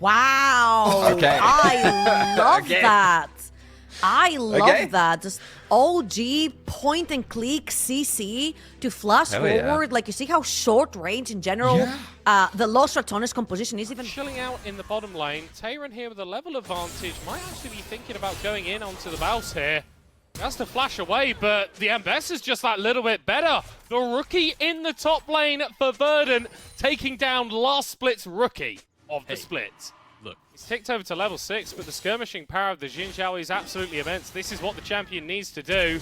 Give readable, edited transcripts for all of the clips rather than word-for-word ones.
Wow. Okay. I love Okay. that. I love Okay. that. Just OG point and click CC to flash Hell yeah. forward. Like, you see how short range in general the Los Ratones composition is even. Chilling out in the bottom lane. Tayron here with a level advantage might actually be thinking about going in onto the bounce here. He has to flash away, but the MS is just that little bit better. The rookie in the top lane for Verdant, taking down last split's rookie of the split. Look, He's ticked over to level 6, but the skirmishing power of the Xin Zhao is absolutely immense. This is what the champion needs to do.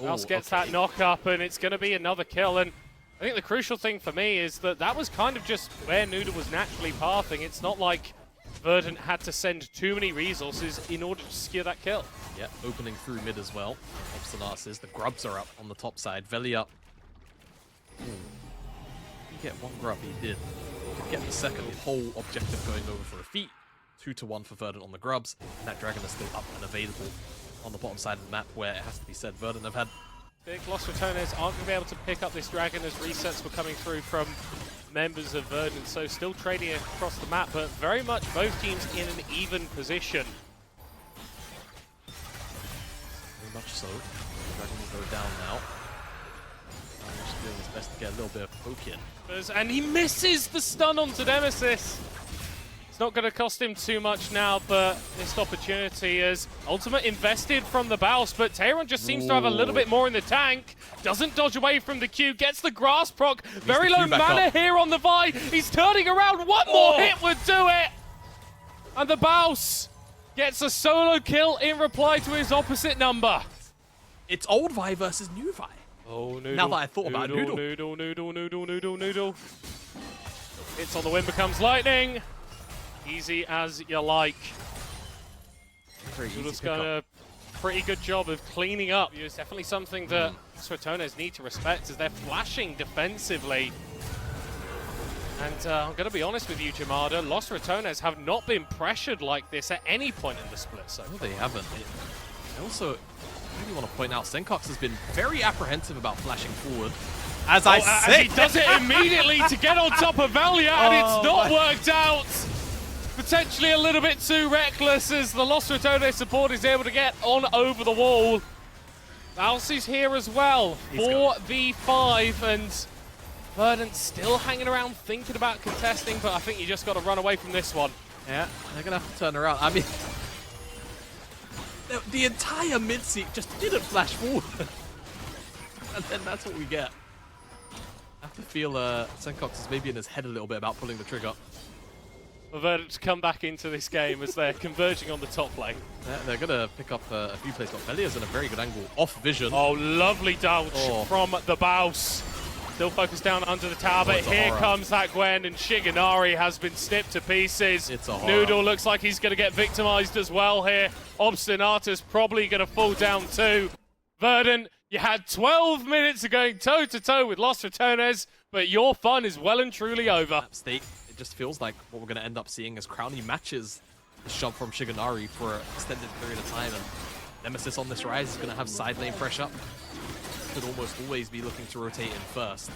Mouse gets that knock up, and it's going to be another kill. And I think the crucial thing for me is that that was kind of just where Noodle was naturally pathing. It's not like Verdant had to send too many resources in order to secure that kill. yeah, opening through mid as well. Obstinatus, the grubs are up on the top side. Veli up. You get one grub, he did. Could get the second, whole objective going over for a feat. 2-1 for Verdant on the grubs. And that dragon is still up and available on the bottom side of the map, where it has to be said, Verdant have had... Big Los Ratones aren't going to be able to pick up this dragon as resets were coming through from members of Verdant, so still trading across the map, but very much both teams in an even position. Very much so. The dragon will go down now. Just doing his best to get a little bit of poke in. And he misses the stun onto Nemesis. It's not going to cost him too much now, but missed opportunity is ultimate invested from the Baus, but Tayron just seems to have a little bit more in the tank. Doesn't dodge away from the Q, gets the grass proc. Very low mana here on the Vi. He's turning around. One more hit would do it. And the Baus gets a solo kill in reply to his opposite number. It's old Vi versus new Vi. Oh, Noodle. Now that I thought about Noodle. Noodle. Hits on the wind becomes lightning. Easy as you like. Noodle's done a pretty good job of cleaning up. It's definitely something that Los Ratones need to respect, as they're flashing defensively. And I'm going to be honest with you, Jamada, Los Ratones have not been pressured like this at any point in the split so far. No, they haven't. I also really want to point out, Senkox has been very apprehensive about flashing forward. As I said, as he does it immediately to get on top of Valia, and it's not worked out. Potentially a little bit too reckless, as the Los Ratones support is able to get on over the wall. Valsy's here as well. 4v5, and Verdant still hanging around thinking about contesting, but I think you just got to run away from this one. yeah, they're going to have to turn around. I mean, the entire mid-seat just didn't flash forward. And then that's what we get. I have to feel Senkox is maybe in his head a little bit about pulling the trigger. Verdant to come back into this game as they're converging on the top lane. Yeah, they're going to pick up a few plays, but Velia's in a very good angle off vision. Oh, lovely dodge from the Baus. Still focused down under the tower, but here comes that Gwen, and Shigenari has been snipped to pieces. It's a horror. Noodle looks like he's going to get victimized as well here. Obstinatus probably going to fall down too. Verdant, you had 12 minutes of going toe-to-toe with Los Ratones, but your fun is well and truly over. State, it just feels like what we're going to end up seeing as Crownie matches the shove from Shigenari for an extended period of time, and Nemesis on this rise is going to have side lane pressure. Could almost always be looking to rotate in first.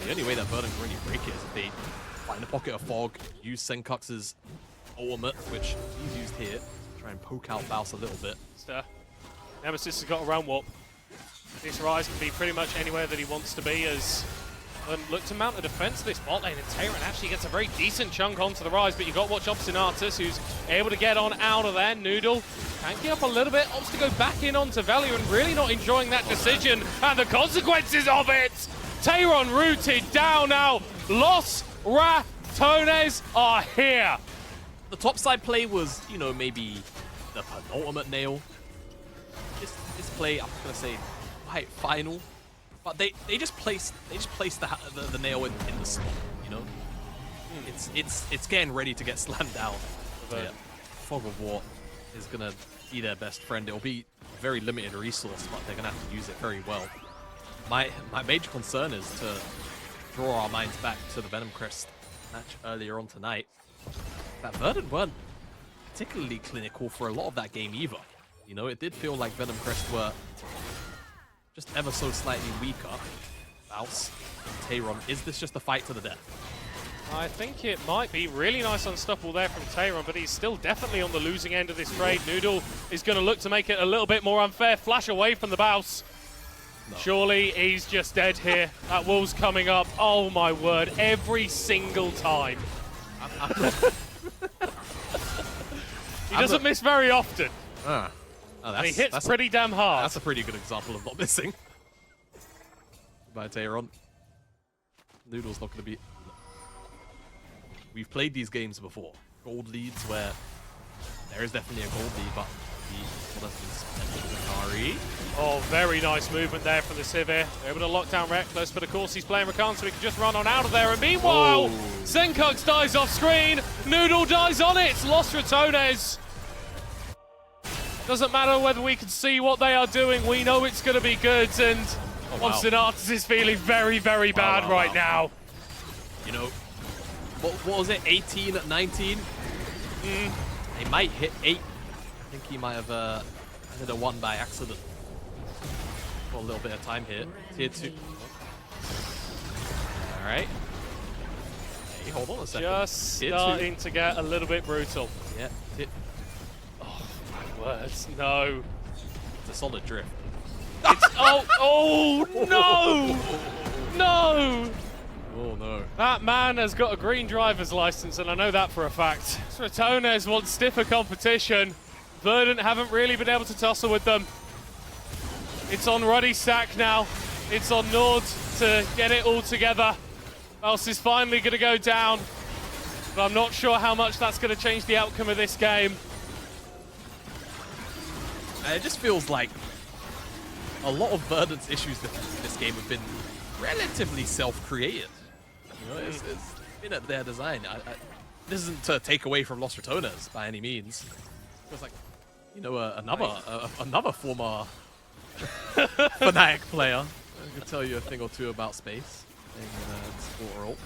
The only way that Verdant can really break it is if they find a pocket of fog, use Senkox's ultimate, which he's used here, try and poke out Baus a little bit. Nemesis has got a round warp. This rise can be pretty much anywhere that he wants to be, as look to mount a defense to this bot lane, and Tayron actually gets a very decent chunk onto the rise, but you got to watch Obstinatus, who's able to get on out of there. Noodle tanking up a little bit, opts to go back in onto Valia, and really not enjoying that decision and the consequences of it. Tayron rooted down now. Los Ratones are here. The topside play was, you know, maybe the penultimate nail. This play, I'm gonna say, quite final. But they just placed the nail in the slot, you know. It's getting ready to get slammed down. But yeah, Fog of War is gonna be their best friend. It'll be a very limited resource, but they're gonna have to use it very well. My major concern is to draw our minds back to the Venom Crest match earlier on tonight. That Verdant weren't particularly clinical for a lot of that game either. You know, it did feel like Venom Crest were just ever so slightly weaker. Baus, Tayron, is this just a fight to the death? I think it might be really nice unstoppable there from Tayron, but he's still definitely on the losing end of this trade. Noodle is going to look to make it a little bit more unfair. Flash away from the Baus. No. Surely he's just dead here. That wall's coming up. Oh my word, every single time. He doesn't miss very often. And he hits pretty damn hard. That's a pretty good example of not missing. By Tayron. Noodle's not going to be... We've played these games before. Gold leads where there is definitely a gold lead, but oh, very nice movement there from the Sivir. They're able to lock down Reckless, but of course he's playing Rakan, so he can just run on out of there. And meanwhile, Zenkux dies off screen. Noodle dies on it. Los Ratones. Doesn't matter whether we can see what they are doing. We know it's going to be good. And Obstinatus is feeling very, very bad right now. You know, what was it? 18 at 19? They might hit 8. I think he might have added a 1 by accident. For a little bit of time here. Tier 2. Alright. Hey, hold on a second. Just starting to get a little bit brutal. Yeah. Oh, my words. No. It's a solid drift. It's, oh, no! No! Oh no. That man has got a green driver's license, and I know that for a fact. Ratones want stiffer competition. Verdant haven't really been able to tussle with them. It's on Ruddy's sack now. It's on Nord to get it all together. Baus is finally going to go down, but I'm not sure how much that's going to change the outcome of this game. It just feels like a lot of Verdant's issues in this game have been relatively self-created. You know, it's been at their design. This isn't to take away from Los Ratones by any means. It's like, you know, another former Fnatic player. I can tell you a thing or two about space in sport role.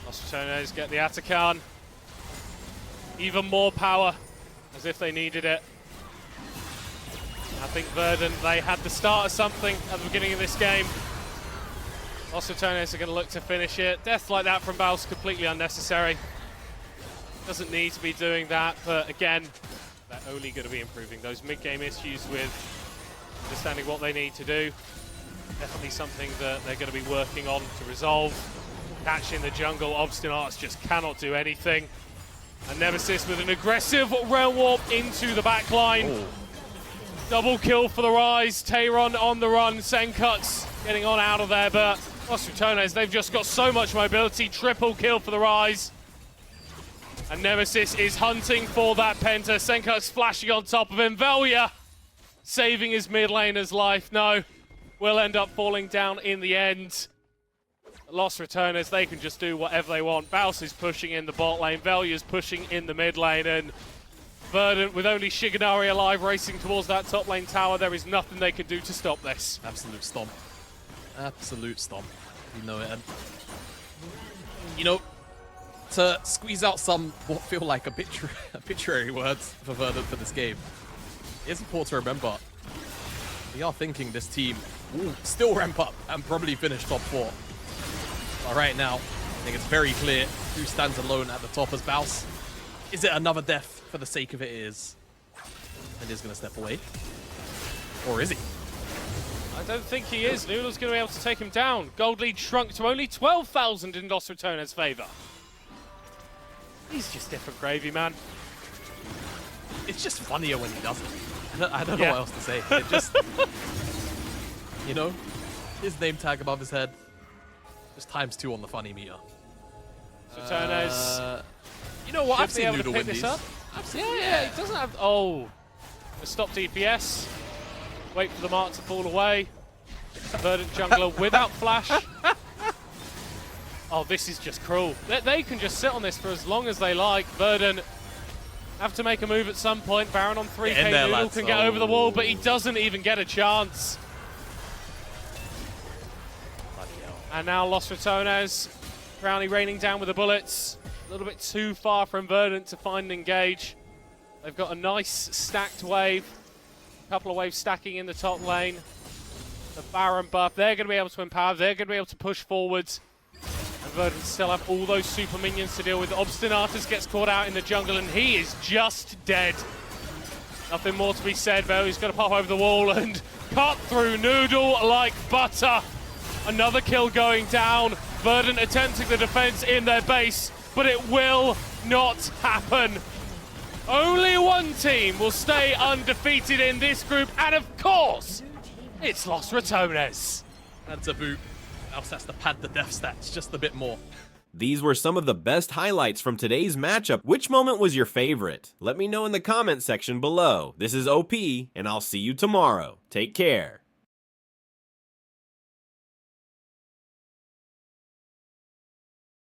Los Ratones get the Atakan. Even more power, as if they needed it. I think Verdant, they had the start of something at the beginning of this game. Los Ratones are going to look to finish it. Death like that from Baus, completely unnecessary. Doesn't need to be doing that, but again, they're only going to be improving. Those mid-game issues with understanding what they need to do, definitely something that they're going to be working on to resolve. Catch in the jungle, Obstinatus just cannot do anything. And Nemesis with an aggressive Realm Warp into the back line. Oh. Double kill for the Rise. Tayron on the run. Zenkux getting on out of there, but Los Ratones, they've just got so much mobility. Triple kill for the Rise. And Nemesis is hunting for that Penta. Zenkux flashing on top of him. Velia saving his mid laner's life. No, will end up falling down in the end. Los Ratones, they can just do whatever they want. Baus is pushing in the bot lane. Velia's pushing in the mid lane. And Verdant, with only Shiganari alive, racing towards that top lane tower, there is nothing they can do to stop this. Absolute stomp. Absolute stomp. You know it. And, you know, to squeeze out some what feel like obituary words for Verdant for this game, it's important to remember, we are thinking this team will still ramp up and probably finish top 4. But right now, I think it's very clear who stands alone at the top as Baus. Is it another death for the sake of it? It is. And is going to step away. Or is he? I don't think he is. Noodle's going to be able to take him down. Gold lead shrunk to only 12,000 in Los Ratones' favor. He's just different gravy, man. It's just funnier when he does it. I don't know what else to say. It just, you know, his name tag above his head. Just ×2 on the funny meter. Ratones. You know what? I've seen Noodle win these. Yeah, he doesn't have. Oh, stop DPS. Wait for the mark to fall away. Verdant jungler without flash. Oh, this is just cruel. They can just sit on this for as long as they like. Verdant have to make a move at some point. Baron on 3k. Noodle can get over the wall, but he doesn't even get a chance. And now Los Ratones, Brownie raining down with the bullets. A little bit too far from Verdant to find and engage. They've got a nice stacked wave. A couple of waves stacking in the top lane. the Baron buff. They're going to be able to empower. They're going to be able to push forwards. And Verdant still have all those super minions to deal with. Obstinatus gets caught out in the jungle, and he is just dead. Nothing more to be said, though. He's going to pop over the wall and cut through Noodle like butter. Another kill going down. Verdant attempting the defense in their base, but it will not happen. Only one team will stay undefeated in this group, and of course, it's Los Ratones. That's a boot. Else has to pad the death stats just a bit more. These were some of the best highlights from today's matchup. Which moment was your favorite? Let me know in the comment section below. This is OP, and I'll see you tomorrow. Take care.